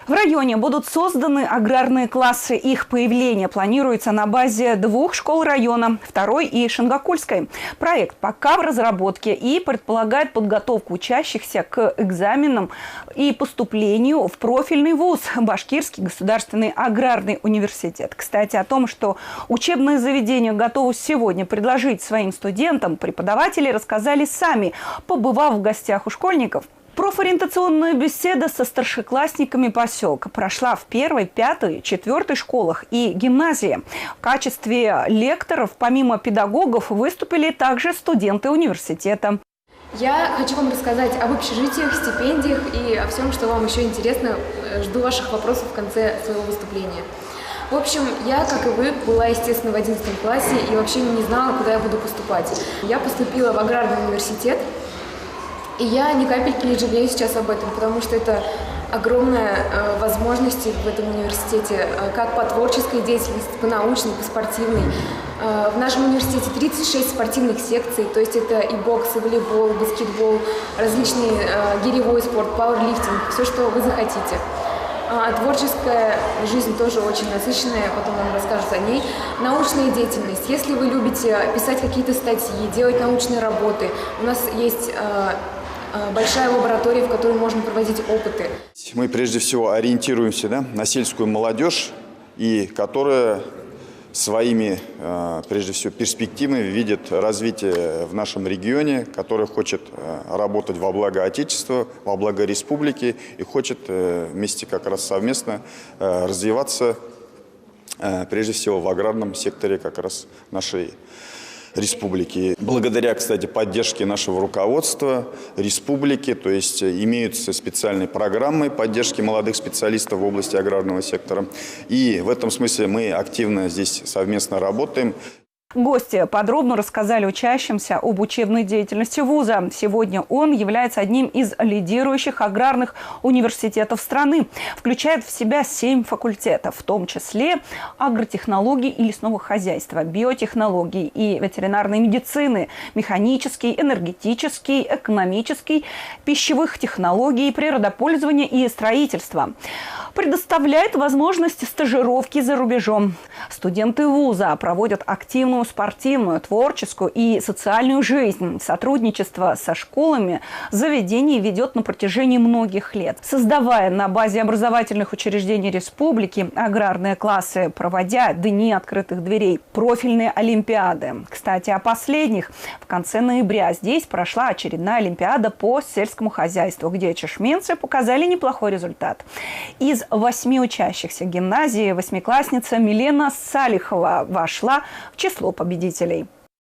В районе будут созданы аграрные классы. Их появление планируется на базе 2 школ района, 2-й и Шенгакульской. Проект пока в разработке и предполагает подготовку учащихся к экзаменам и поступлению в профильный вуз – Башкирский государственный аграрный университет. Кстати, о том, что учебные заведения готовы сегодня предложить своим студентам, преподаватели рассказали сами, побывав в гостях у школьников. Профориентационная беседа со старшеклассниками поселка прошла в 1-й, 5-й, 4-й школах и гимназии. В качестве лекторов, помимо педагогов, выступили также студенты университета. Я хочу вам рассказать об общежитиях, стипендиях и о всем, что вам еще интересно. Жду ваших вопросов в конце своего выступления. В общем, я, как и вы, была, естественно, в 11 классе и вообще не знала, куда я буду поступать. Я поступила в аграрный университет. И я ни капельки не жалею сейчас об этом, потому что это огромная возможность в этом университете, как по творческой деятельности, по научной, по спортивной. В нашем университете 36 спортивных секций, то есть это и бокс, и волейбол, и баскетбол, различный гиревой спорт, пауэрлифтинг, все, что вы захотите. Творческая жизнь тоже очень насыщенная, потом вам расскажут о ней. Научная деятельность. Если вы любите писать какие-то статьи, делать научные работы, у нас есть большая лаборатория, в которой можно проводить опыты. Мы прежде всего ориентируемся на сельскую молодежь, и которая своими, прежде всего, перспективами видит развитие в нашем регионе, которая хочет работать во благо Отечества, во благо республики и хочет вместе как раз совместно развиваться, прежде всего, в аграрном секторе как раз нашей республики. Благодаря, кстати, поддержке нашего руководства республики, то есть имеются специальные программы поддержки молодых специалистов в области аграрного сектора. И в этом смысле мы активно здесь совместно работаем. Гости подробно рассказали учащимся об учебной деятельности вуза. Сегодня он является одним из лидирующих аграрных университетов страны. Включает в себя 7 факультетов, в том числе агротехнологий и лесного хозяйства, биотехнологий и ветеринарной медицины, механический, энергетический, экономический, пищевых технологий, природопользования и строительства. Предоставляет возможность стажировки за рубежом. Студенты вуза проводят активную спортивную, творческую и социальную жизнь. Сотрудничество со школами заведений ведет на протяжении многих лет, создавая на базе образовательных учреждений республики аграрные классы, проводя дни открытых дверей, профильные олимпиады. Кстати, о последних. В конце ноября здесь прошла очередная олимпиада по сельскому хозяйству, где чешменцы показали неплохой результат. Из 8 учащихся гимназии 8-классница Милена Салихова вошла в число победителей.